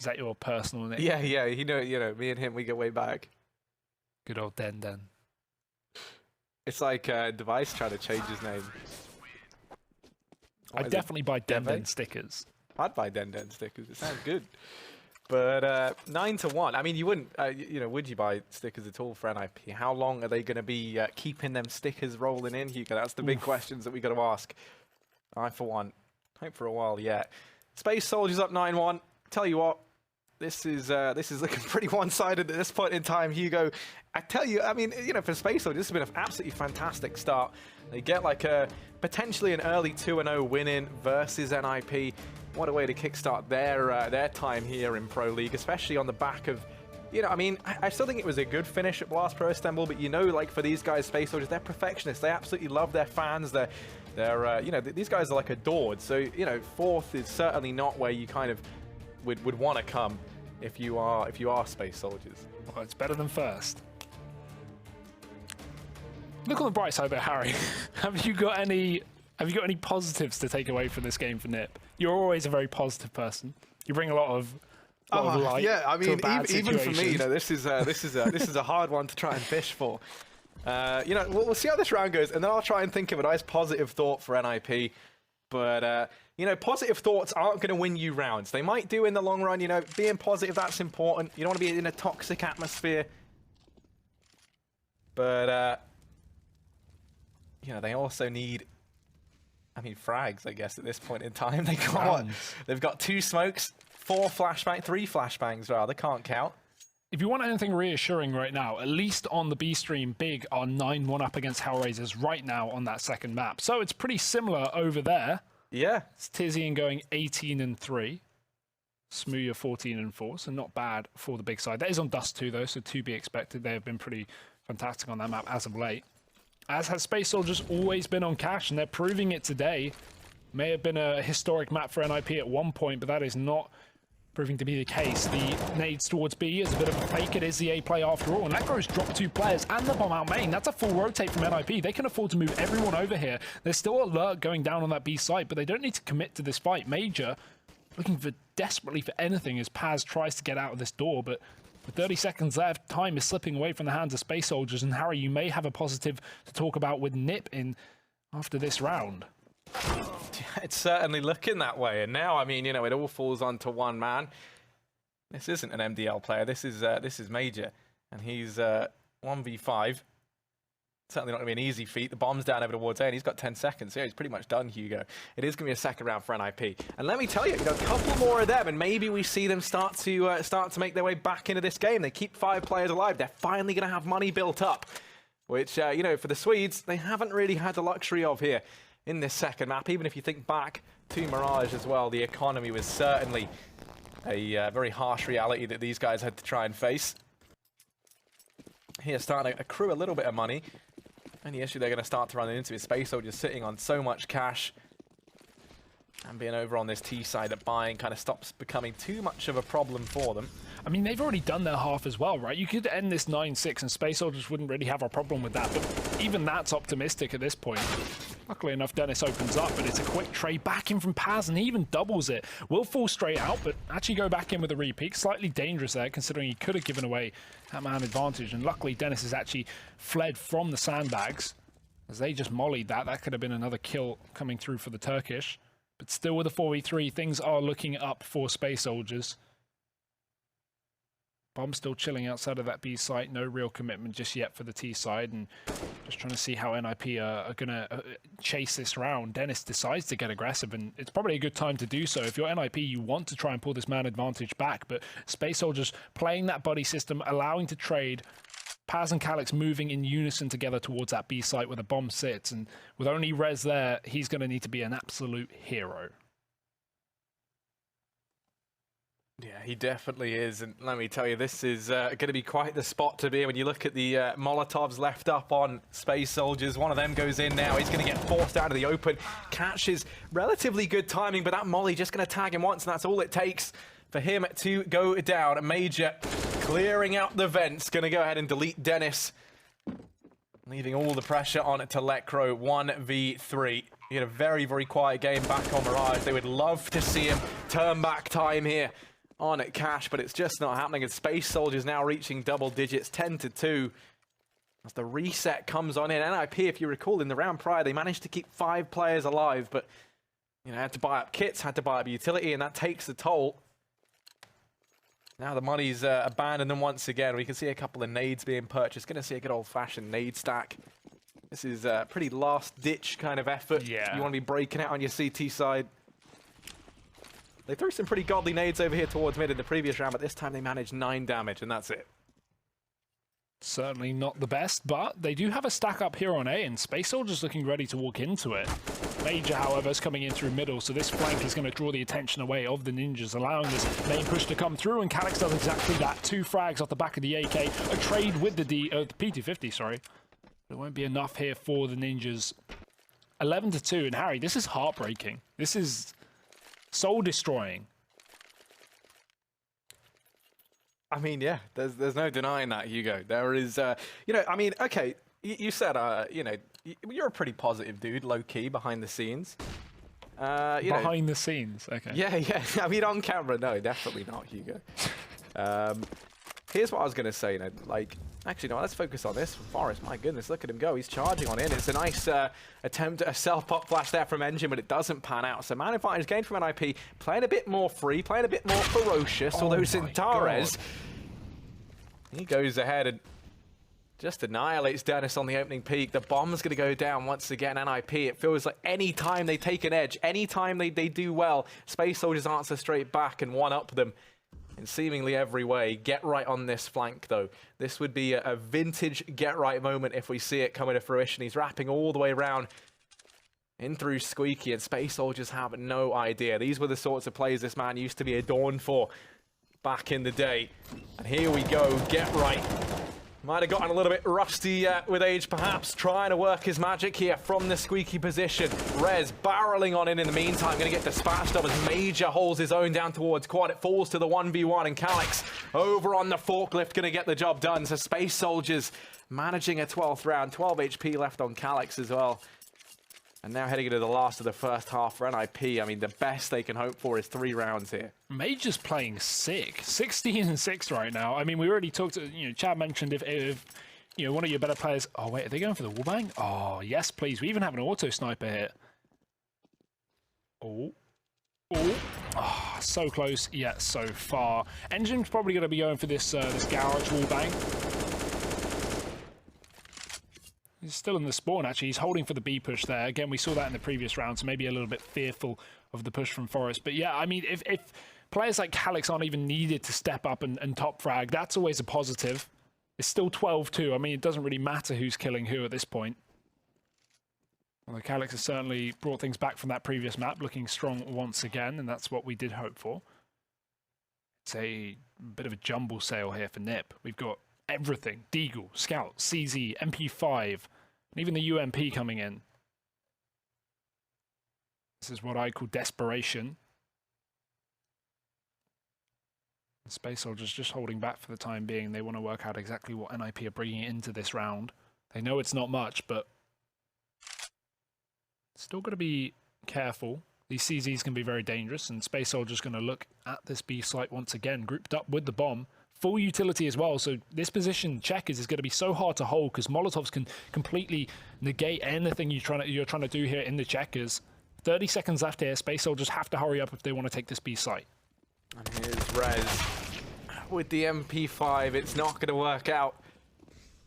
Speaker 1: Is that your personal name?
Speaker 3: Yeah, you know, me and him, we go way back.
Speaker 1: Good old Den.
Speaker 3: It's like Device trying to change his name.
Speaker 1: I'd definitely buy Den stickers.
Speaker 3: I'd buy Den stickers. It sounds good. But 9-1. I mean, you wouldn't, would you buy stickers at all for NIP? How long are they going to be keeping them stickers rolling in, Hugo? That's the big questions that we got to ask. I, for one, hope for a while yet. Space Soldiers up 9-1. Tell you what, this is looking pretty one-sided at this point in time, Hugo. I tell you, I mean, for Space Soldiers, this has been an absolutely fantastic start. They get like potentially an early 2-0 win-in versus NIP. What a way to kickstart their time here in Pro League, especially on the back of, I mean, I still think it was a good finish at Blast Pro Istanbul, but like for these guys, Space Soldiers, they're perfectionists. They absolutely love their fans. They're these guys are like adored. So, 4th is certainly not where you kind of would want to come if you are Space Soldiers.
Speaker 1: Well, it's better than 1st. Look on the bright side there, Harry. Have you got any positives to take away from this game for NIP? You're always a very positive person. You bring a lot of light.
Speaker 3: Yeah, I mean,
Speaker 1: to a bad
Speaker 3: even for me,
Speaker 1: situation.
Speaker 3: this is a hard one to try and fish for. We'll see how this round goes, and then I'll try and think of a nice positive thought for NIP. But positive thoughts aren't going to win you rounds. They might do in the long run. Being positive, that's important. You don't want to be in a toxic atmosphere. But they also need, frags, I guess, at this point in time. They've got 2 smokes, 3 flashbangs rather, can't count.
Speaker 1: If you want anything reassuring right now, at least on the B stream, Big are 9-1 up against Hellraisers right now on that 2nd map. So it's pretty similar over there.
Speaker 3: Yeah.
Speaker 1: It's Tizian going 18-3. Smooya 14-4, so not bad for the big side. That is on Dust 2 though, so to be expected. They have been pretty fantastic on that map as of late. As has Space Soldiers always been on Cash, and they're proving it today. May have been a historic map for NIP at one point, but that is not proving to be the case. The nades towards B is a bit of a fake. It is the A play after all, and Legro's dropped 2 players and the bomb out main. That's a full rotate from NIP. They can afford to move everyone over here. There's still alert going down on that B site, but they don't need to commit to this fight. Major looking for desperately for anything as Paz tries to get out of this door, but with 30 seconds left, time is slipping away from the hands of Space Soldiers, and Harry, you may have a positive to talk about with NIP in after this round.
Speaker 3: It's certainly looking that way, and now, it all falls onto one man. This isn't an MDL player. This is Major, and he's 1v5. Certainly not going to be an easy feat. The bomb's down over towards A, and he's got 10 seconds. Yeah, he's pretty much done, Hugo. It is going to be a second round for NIP. And let me tell you, a couple more of them, and maybe we see them start to make their way back into this game. They keep 5 players alive. They're finally going to have money built up, which, for the Swedes, they haven't really had the luxury of here in this second map. Even if you think back to Mirage as well, the economy was certainly a very harsh reality that these guys had to try and face. Here, starting to accrue a little bit of money. And the issue they're going to start to run into is Space Soldiers sitting on so much cash. And being over on this T side, that buying kind of stops becoming too much of a problem for them.
Speaker 1: I mean, they've already done their half as well, right? You could end this 9-6 and Space Soldiers wouldn't really have a problem with that, but even that's optimistic at this point. Luckily enough, Dennis opens up, but it's a quick trade back in from Paz, and he even doubles it. Will fall straight out, but actually go back in with a repeat. Slightly dangerous there, considering he could have given away that man advantage, and luckily Dennis has actually fled from the sandbags as they just mollied that. That could have been another kill coming through for the Turkish. But still with a 4v3, things are looking up for Space Soldiers. Bomb still chilling outside of that B site. No real commitment just yet for the T side. And just trying to see how NIP are going to chase this round. Dennis decides to get aggressive, and it's probably a good time to do so. If you're NIP, you want to try and pull this man advantage back. But Space Soldiers playing that buddy system, allowing to trade. Paz and Calyx moving in unison together towards that B site where the bomb sits. And with only Rez there, he's going to need to be an absolute hero.
Speaker 3: Yeah, he definitely is, and let me tell you, this is going to be quite the spot to be when you look at the Molotovs left up on Space Soldiers. One of them goes in now. He's going to get forced out of the open. Catches relatively good timing, but that molly just going to tag him once, and that's all it takes for him to go down. Major clearing out the vents, going to go ahead and delete Dennis, leaving all the pressure on Telecro. 1v3. He had a very, very quiet game back on Mirage. They would love to see him turn back time here on Cash, but it's just not happening. And Space Soldiers now reaching double digits, 10-2. As the reset comes on in. NIP, if you recall, in the round prior, they managed to keep 5 players alive, but had to buy up kits, had to buy up utility, and that takes the toll. Now the money's abandoned them once again. We can see a couple of nades being purchased. Going to see a good old-fashioned nade stack. This is a pretty last-ditch kind of effort.
Speaker 1: Yeah.
Speaker 3: You want to be breaking out on your CT side. They threw some pretty godly nades over here towards mid in the previous round, but this time they managed 9 damage, and that's it.
Speaker 1: Certainly not the best, but they do have a stack up here on A, and Space Soldiers looking ready to walk into it. Major, however, is coming in through middle, so this flank is going to draw the attention away of the Ninjas, allowing this main push to come through, and Calyx does exactly that. 2 frags off the back of the AK, a trade with the P250, sorry. It won't be enough here for the Ninjas. 11-2, and Harry, this is heartbreaking. This is soul-destroying.
Speaker 3: I mean, yeah, there's no denying that, Hugo. There is, I mean, okay, you said, you're a pretty positive dude, low-key, behind the scenes.
Speaker 1: Behind the scenes, okay.
Speaker 3: Yeah. I mean, on camera, no, definitely not, Hugo. Here's what I was going to say, actually, no, let's focus on this from Forest. My goodness, look at him go. He's charging on in. It's a nice attempt at a self-pop flash there from Engine, but it doesn't pan out. So man advantage gained from NIP, playing a bit more free, playing a bit more ferocious, although Sintares, he goes ahead and just annihilates Dennis on the opening peak. The bomb's going to go down once again, NIP. It feels like any time they take an edge, any time they do well, Space Soldiers answer straight back and one-up them in seemingly every way. Get right on this flank, though. This would be a vintage get right moment if we see it coming to fruition. He's wrapping all the way around in through Squeaky, and Space Soldiers have no idea. These were the sorts of plays this man used to be adorned for back in the day. And here we go, get right. Might have gotten a little bit rusty with age, perhaps, trying to work his magic here from the Squeaky position. Rez barreling on in the meantime, going to get dispatched of as Major holds his own down towards quad. It falls to the 1v1, and Calyx over on the forklift, going to get the job done. So Space Soldiers managing a 12th round, 12 HP left on Calyx as well. And now heading into the last of the first half for NIP. I mean, the best they can hope for is 3 rounds here.
Speaker 1: Major's playing sick. 16-6 right now. I mean, we already talked, Chad mentioned if one of your better players... Oh, wait, are they going for the wallbang? Oh, yes, please. We even have an auto sniper here. Oh. Oh, so close, yet so far. Engine's probably going to be going for this this garage wall bang. He's still in the spawn, actually. He's holding for the B push there. Again, we saw that in the previous round, so maybe a little bit fearful of the push from Forest. But yeah, I mean, if players like Calix aren't even needed to step up and top frag, that's always a positive. It's still 12-2. I mean, it doesn't really matter who's killing who at this point. Although Calix has certainly brought things back from that previous map, looking strong once again, and that's what we did hope for. It's a bit of a jumble sale here for Nip. We've got everything. Deagle, Scout, CZ, MP5, and even the UMP coming in. This is what I call desperation. Space Soldiers just holding back for the time being. They want to work out exactly what NIP are bringing into this round. They know it's not much, but still got to be careful. These CZs can be very dangerous, and Space Soldier's going to look at this B site once again, grouped up with the bomb. Full utility as well, so this position, checkers, is going to be so hard to hold because Molotovs can completely negate anything you're trying to do here in the checkers. 30 seconds left here. Space Soldiers have to hurry up if they want to take this B site.
Speaker 3: And here's Rez with the MP5. It's not going to work out.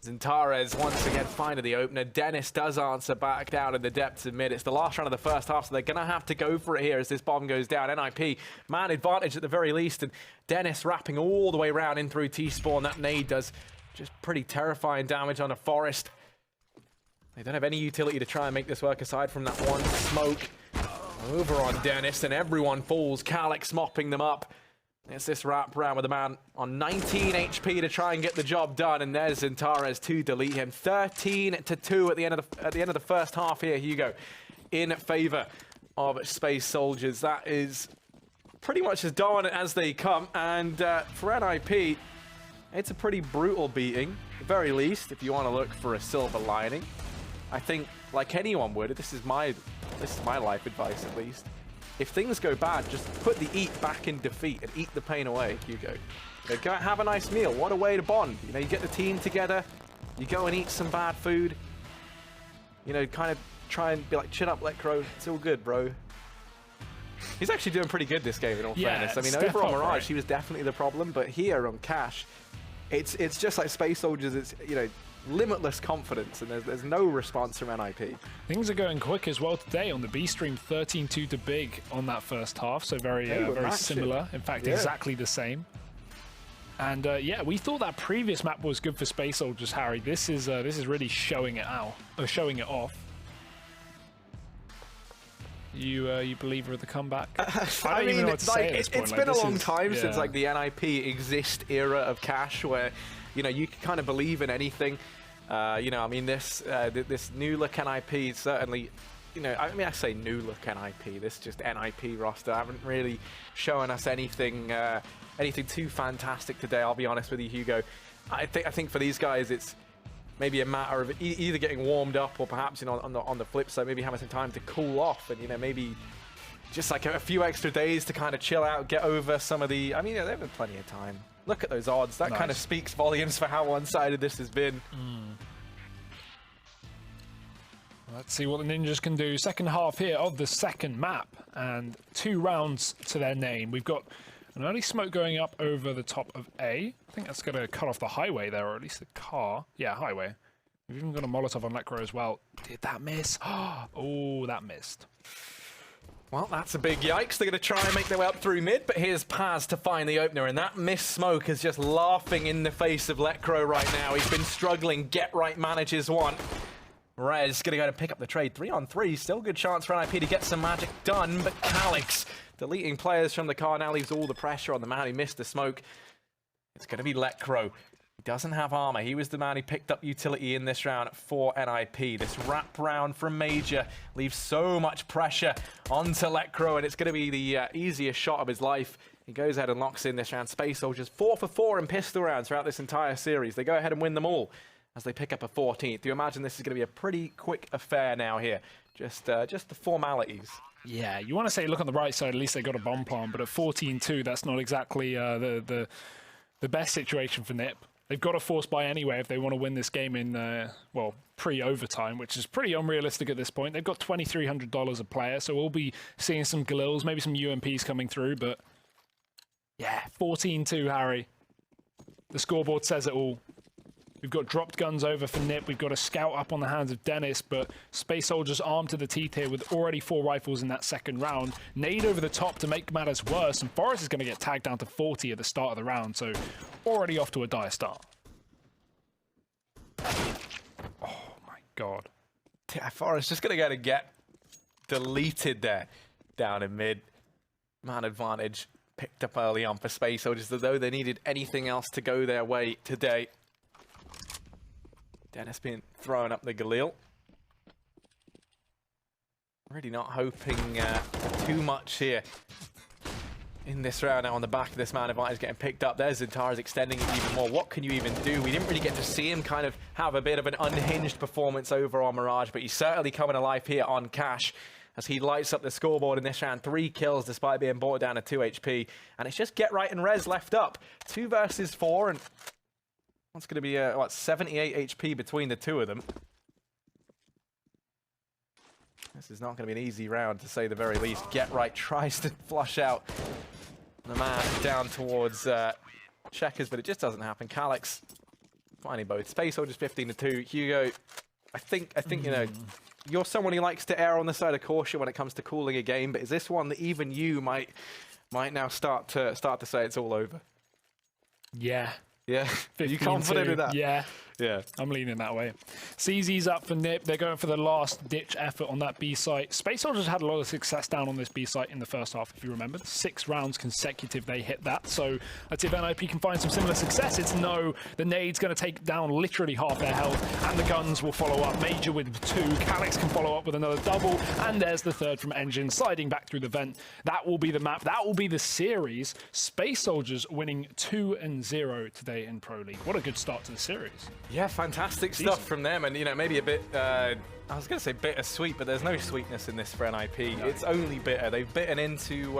Speaker 3: Zintares once again finding the opener. Dennis does answer back down in the depths of mid. It's the last round of the first half, so they're going to have to go for it here as this bomb goes down. NIP, man advantage at the very least, and Dennis wrapping all the way around in through T-spawn. That nade does just pretty terrifying damage on a Forest. They don't have any utility to try and make this work aside from that one smoke over on Dennis, and everyone falls. Calix mopping them up. It's this wrap round with a man on 19 HP to try and get the job done, and there's Zintares to delete him. 13-2 at the end of the first half here, Hugo, in favor of Space Soldiers. That is pretty much as dominant as they come, and for NIP, it's a pretty brutal beating, at the very least, if you want to look for a silver lining. I think, like anyone would, this is my life advice at least. If things go bad, just put the eat back in defeat and eat the pain away, Hugo. You know, go have a nice meal. What a way to bond. You know, you get the team together, you go and eat some bad food. You know, kind of try and be like, chin up, Lecro. It's all good, bro. He's actually doing pretty good this game, in all fairness. I mean, over on Mirage, right? He was definitely the problem, but here on Cash, it's just like Space Soldiers. It's, you know, limitless confidence, and there's no response from NIP.
Speaker 1: Things are going quick as well today on the B stream. 13-2 to Big on that first half, so very similar. In fact, exactly the same. And yeah, we thought that previous map was good for Space Soldiers, Harry. This is really showing it out, or showing it off. You believer of the comeback?
Speaker 3: I don't even know what to say at this point. It's been a long time since like the NIP exist era of Cash, where you know you can kind of believe in anything. You know, I mean, this new look NIP certainly. You know, I mean, I say new look NIP. This just NIP roster haven't really shown us anything too fantastic today. I'll be honest with you, Hugo. I think for these guys, it's maybe a matter of either getting warmed up, or perhaps, you know, on the flip side, maybe having some time to cool off, and, you know, maybe just like a few extra days to kind of chill out, get over some of the. I mean, yeah, they've had plenty of time. Look at those odds. That kind of speaks volumes for how one-sided this has been.
Speaker 1: Let's see what the Ninjas can do. Second half here of the second map, and 2 rounds to their name. We've got an early smoke going up over the top of A. I think that's going to cut off the highway there, or at least the car. Yeah, highway. We've even got a Molotov on Lecro as well. Did that miss? Oh, that missed.
Speaker 3: Well, that's a big yikes. They're going to try and make their way up through mid, but here's Paz to find the opener, and that missed smoke is just laughing in the face of Lecro right now. He's been struggling. Get right manages one. Rez going to go to pick up the trade. 3-on-3. Still good chance for NIP to get some magic done, but Calix deleting players from the car now leaves all the pressure on the man who missed the smoke. It's going to be Lecro. He doesn't have armor. He was the man who picked up utility in this round for NIP. This wrap round from Major leaves so much pressure onto Lecro, and it's going to be the easiest shot of his life. He goes ahead and locks in this round. Space Soldiers 4 for 4 in pistol rounds throughout this entire series. They go ahead and win them all as they pick up a 14th. Do you imagine this is going to be a pretty quick affair now here? Just the formalities.
Speaker 1: Yeah, you want to say look on the right side, at least they got a bomb plant, but at 14-2, that's not exactly the best situation for NIP. They've got to force buy anyway if they want to win this game in, well, pre-overtime, which is pretty unrealistic at this point. They've got $2,300 a player, so we'll be seeing some Galils, maybe some UMPs coming through, but yeah, 14-2, Harry. The scoreboard says it all. We've got dropped guns over for Nip. We've got a scout up on the hands of Dennis, but Space Soldiers armed to the teeth here with already 4 rifles in that second round. Nade over the top to make matters worse, and Forrest is going to get tagged down to 40 at the start of the round, so already off to a dire start. Oh my god.
Speaker 3: Yeah, Forrest just going to get deleted there down in mid. Man advantage picked up early on for Space Soldiers, as though they needed anything else to go their way today. Dennis being thrown up the Galil. Really not hoping too much here in this round. Now on the back of this man advantage getting picked up. There's Zintara's extending it even more. What can you even do? We didn't really get to see him kind of have a bit of an unhinged performance over on Mirage, but he's certainly coming alive here on Cash as he lights up the scoreboard in this round. 3 kills despite being brought down to 2 HP. And it's just Get Right and Rez left up. 2 versus 4, and what's going to be, what, 78 HP between the two of them. This is not going to be an easy round, to say the very least. Get Right tries to flush out the man down towards Checkers, but it just doesn't happen. Calyx finding both. Space Soldiers 15-2. Hugo, I think you know, you're someone who likes to err on the side of caution when it comes to calling a game, but is this one that even you might now start to say it's all over?
Speaker 1: Yeah.
Speaker 3: Yeah, are you confident in that?
Speaker 1: Yeah.
Speaker 3: Yeah.
Speaker 1: I'm leaning that way. CZ's up for Nip. They're going for the last ditch effort on that B site. Space Soldiers had a lot of success down on this B site in the first half, if you remember. 6 rounds consecutive, they hit that. So let's see if NIP can find some similar success. It's no. The nade's going to take down literally half their health, and the guns will follow up. Major with 2. Calyx can follow up with another double, and there's the third from Engine, sliding back through the vent. That will be the map. That will be the series. Space Soldiers winning 2-0 today in Pro League. What a good start to the series.
Speaker 3: Yeah, fantastic stuff from them, and you know, maybe a bit, I was going to say bittersweet, but there's no sweetness in this for NIP. No. It's only bitter. They've bitten into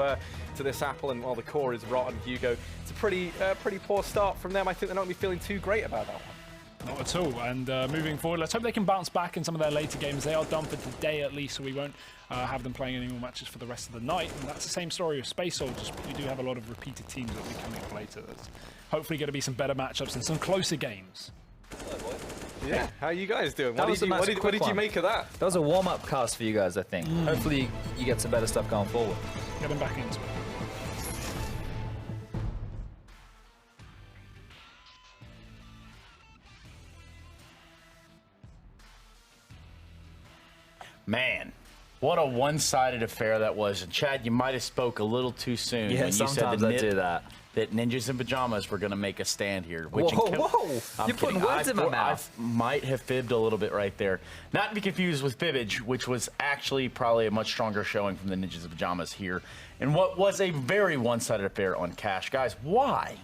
Speaker 3: to this apple, and while the core is rotten, Hugo, it's a pretty poor start from them. I think they're not going to be feeling too great about that one.
Speaker 1: Not at all, and moving forward, let's hope they can bounce back in some of their later games. They are done for today at least, so we won't have them playing any more matches for the rest of the night, and that's the same story with Space Soldiers, but we do have a lot of repeated teams that will be coming up later. There's hopefully going to be some better matchups and some closer games.
Speaker 3: Yeah, how are you guys doing?
Speaker 4: What
Speaker 3: did you make of that?
Speaker 4: That was a warm-up cast for you guys, I think. Hopefully you get some better stuff going forward.
Speaker 1: Get them back into it.
Speaker 2: Man, what a one-sided affair that was. And Chad, you might have spoke a little too soon
Speaker 4: Yeah,
Speaker 2: when you said
Speaker 4: sometimes I do that.
Speaker 2: That Ninjas in Pajamas were going to make a stand here.
Speaker 4: Whoa! You're putting words in my mouth.
Speaker 2: I might have fibbed a little bit right there. Not to be confused with fibbage, which was actually probably a much stronger showing from the Ninjas in Pajamas here. And what was a very one-sided affair on Cash. Guys, why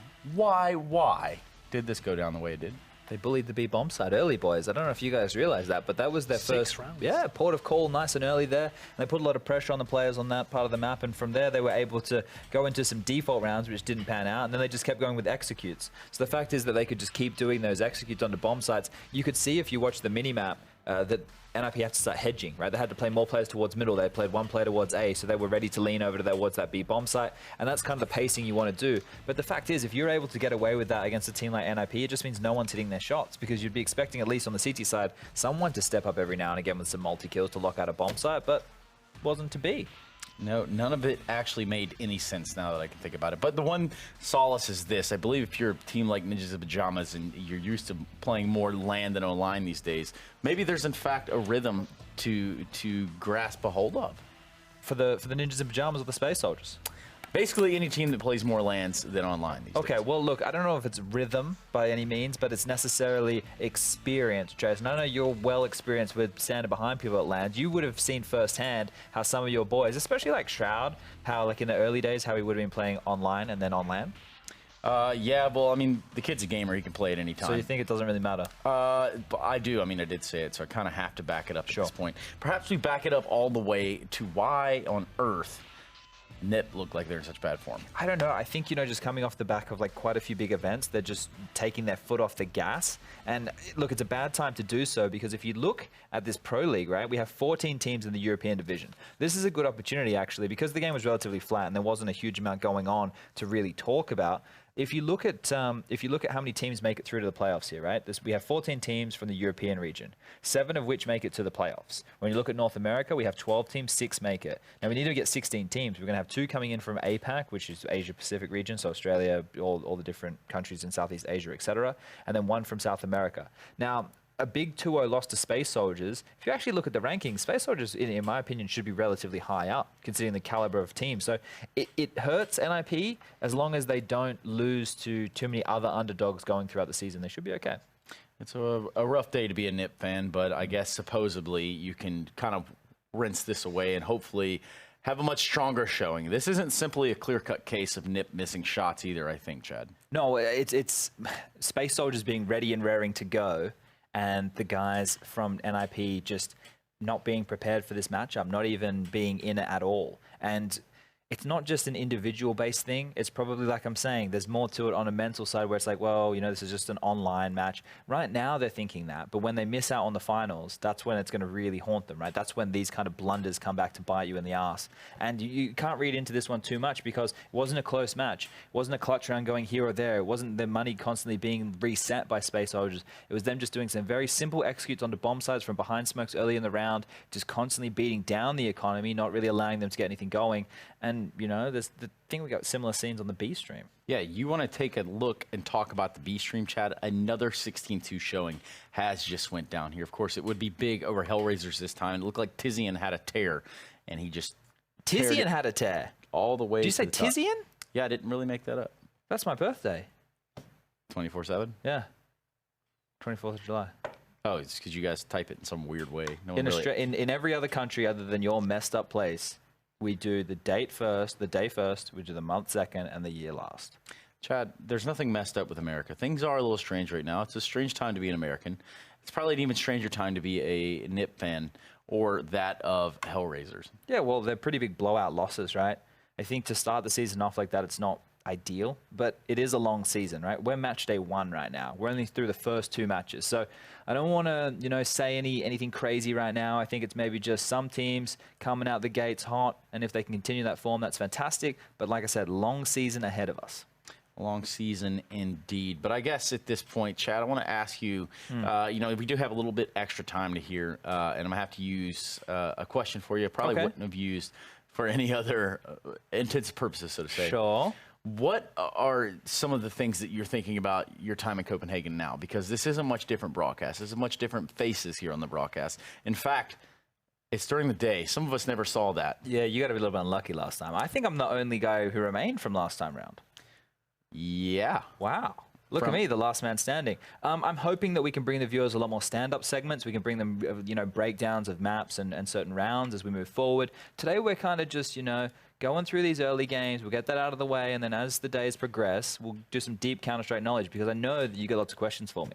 Speaker 2: did this go down the way it did?
Speaker 4: They bullied the B bomb side early, boys. I don't know if you guys realize that, but that was their
Speaker 1: 6
Speaker 4: first
Speaker 1: rounds.
Speaker 4: Yeah, port of call nice and early there. And they put a lot of pressure on the players on that part of the map, and from there they were able to go into some default rounds which didn't pan out, and then they just kept going with executes. So the fact is that they could just keep doing those executes onto bomb sites. You could see if you watch the mini-map that NIP had to start hedging, right? They had to play more players towards middle. They played 1 player towards A, so they were ready to lean over towards that B bomb site, and that's kind of the pacing you want to do. But the fact is, if you're able to get away with that against a team like NIP, it just means no one's hitting their shots, because you'd be expecting, at least on the CT side, someone to step up every now and again with some multi-kills to lock out a bomb site, but wasn't to be.
Speaker 2: No, none of it actually made any sense now that I can think about it. But the one solace is this. I believe if you're a team like Ninjas in Pajamas and you're used to playing more land than online these days, maybe there's in fact a rhythm to grasp a hold of.
Speaker 4: For the Ninjas in Pajamas or the Space Soldiers?
Speaker 2: Basically any team that plays more lands than online these days.
Speaker 4: Well, look, I don't know if it's rhythm by any means, but it's necessarily experience, Jason. I know you're well experienced with standing behind people at LAN. You would have seen firsthand how some of your boys, especially like Shroud, how like in the early days, how he would have been playing online and then on LAN.
Speaker 2: Yeah, well, I mean, the kid's a gamer. He can play at any time.
Speaker 4: So you think it doesn't really matter?
Speaker 2: But I do. I mean, I did say it, so I kind of have to back it up at this point. Perhaps we back it up all the way to why on earth NIP look like they're in such bad form?
Speaker 4: I don't know. I think, just coming off the back of like quite a few big events, they're just taking their foot off the gas. And look, it's a bad time to do so because if you look at this Pro League, right, we have 14 teams in the European division. This is a good opportunity actually because the game was relatively flat and there wasn't a huge amount going on to really talk about. If you look at how many teams make it through to the playoffs here, right? We have 14 teams from the European region, 7 of which make it to the playoffs. When you look at North America, we have 12 teams, 6 make it. Now we need to get 16 teams. We're going to have 2 coming in from APAC, which is Asia Pacific region, so Australia, all the different countries in Southeast Asia, etc., and then 1 from South America. Now, a big 2-0 loss to Space Soldiers. If you actually look at the rankings, Space Soldiers, in my opinion, should be relatively high up, considering the caliber of teams. So it hurts NIP as long as they don't lose to too many other underdogs going throughout the season. They should be okay.
Speaker 2: It's a rough day to be a NIP fan, but I guess supposedly you can kind of rinse this away and hopefully have a much stronger showing. This isn't simply a clear-cut case of NIP missing shots either, I think, Chad.
Speaker 4: No, it's Space Soldiers being ready and raring to go, and the guys from NIP just not being prepared for this matchup, not even being in it at all. And it's not just an individual-based thing. It's probably, like I'm saying, there's more to it on a mental side where it's like, well, this is just an online match. Right now, they're thinking that. But when they miss out on the finals, that's when it's going to really haunt them, right? That's when these kind of blunders come back to bite you in the ass. And you can't read into this one too much because it wasn't a close match. It wasn't a clutch round going here or there. It wasn't their money constantly being reset by Space Soldiers. It was them just doing some very simple executes onto bomb sites from behind smokes early in the round, just constantly beating down the economy, not really allowing them to get anything going. And, there's the thing, we got similar scenes on the B stream.
Speaker 2: Yeah, you want to take a look and talk about the B stream, Chad. Another 16-2 showing has just went down here. Of course, it would be big over Hellraisers this time. It looked like Tizian had a tear, and he just
Speaker 4: Tizian had a tear?
Speaker 2: All the way.
Speaker 4: Did you say Tizian?
Speaker 2: Yeah, I didn't really make that up.
Speaker 4: That's my birthday.
Speaker 2: 24/7?
Speaker 4: Yeah. 24th of July.
Speaker 2: Oh, it's because you guys type it in some weird way. No
Speaker 4: In,
Speaker 2: one really...
Speaker 4: in every other country other than your messed up place, we do the date first, the day first, we do the month second, and the year last.
Speaker 2: Chad, there's nothing messed up with America. Things are a little strange right now. It's a strange time to be an American. It's probably an even stranger time to be a NIP fan or that of Hellraisers.
Speaker 4: Yeah, well, they're pretty big blowout losses, right? I think to start the season off like that, it's not ideal, but it is a long season, right? We're match day 1 right now. We're only through the first 2 matches. So I don't want to, say anything crazy right now. I think it's maybe just some teams coming out the gates hot, and if they can continue that form, that's fantastic. But like I said, long season ahead of us.
Speaker 2: Long season indeed. But I guess at this point, Chad, I want to ask you, we do have a little bit extra time to hear, and I'm going to have to use a question for you. I probably wouldn't have used for any other intents and purposes, so to say.
Speaker 4: Sure.
Speaker 2: What are some of the things that you're thinking about your time in Copenhagen now? Because this is a much different broadcast. There's a much different faces here on the broadcast. In fact, it's during the day. Some of us never saw that.
Speaker 4: Yeah, you got to be a little bit unlucky last time. I think I'm the only guy who remained from last time round.
Speaker 2: Yeah.
Speaker 4: Wow. Look at me, the last man standing. I'm hoping that we can bring the viewers a lot more stand-up segments. We can bring them, breakdowns of maps and certain rounds as we move forward. Today, we're kind of just, going through these early games. We'll get that out of the way, and then as the days progress, we'll do some deep Counter-Strike knowledge because I know that you got lots of questions for me.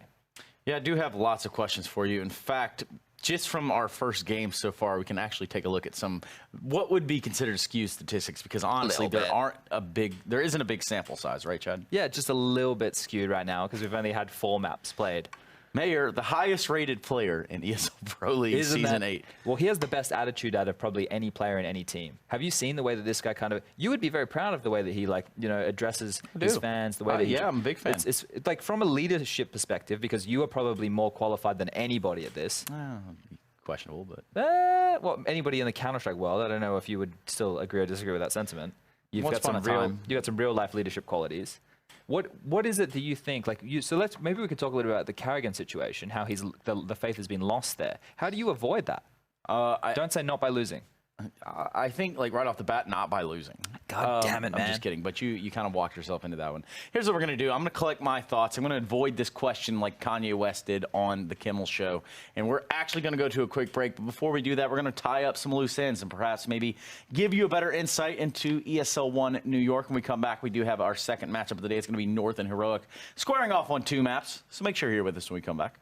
Speaker 2: Yeah, I do have lots of questions for you. In fact, just from our first game so far, we can actually take a look at some what would be considered skewed statistics because honestly, there isn't a big sample size, right, Chad?
Speaker 4: Yeah, just a little bit skewed right now because we've only had 4 maps played.
Speaker 2: Mayor, the highest rated player in ESL Pro League Season 8.
Speaker 4: Well, he has the best attitude out of probably any player in any team. Have you seen the way that this guy you would be very proud of the way that he addresses his fans, the way that
Speaker 2: I'm a big fan.
Speaker 4: It's like from a leadership perspective, because you are probably more qualified than anybody at this.
Speaker 2: Questionable, but.
Speaker 4: Well, anybody in the Counter-Strike world, I don't know if you would still agree or disagree with that sentiment. You've got some real life leadership qualities. What is it that you think so maybe we could talk a little bit about the Carrigan situation, how the faith has been lost there. How do you avoid that? Don't say not by losing.
Speaker 2: I think right off the bat, not by losing.
Speaker 4: God damn it, man.
Speaker 2: I'm just kidding, but you kind of walked yourself into that one. Here's what we're going to do. I'm going to collect my thoughts. I'm going to avoid this question like Kanye West did on the Kimmel Show. And we're actually going to go to a quick break. But before we do that, we're going to tie up some loose ends and perhaps maybe give you a better insight into ESL 1 New York. When we come back, we do have our second matchup of the day. It's going to be North and Heroic squaring off on 2 maps. So make sure you're here with us when we come back.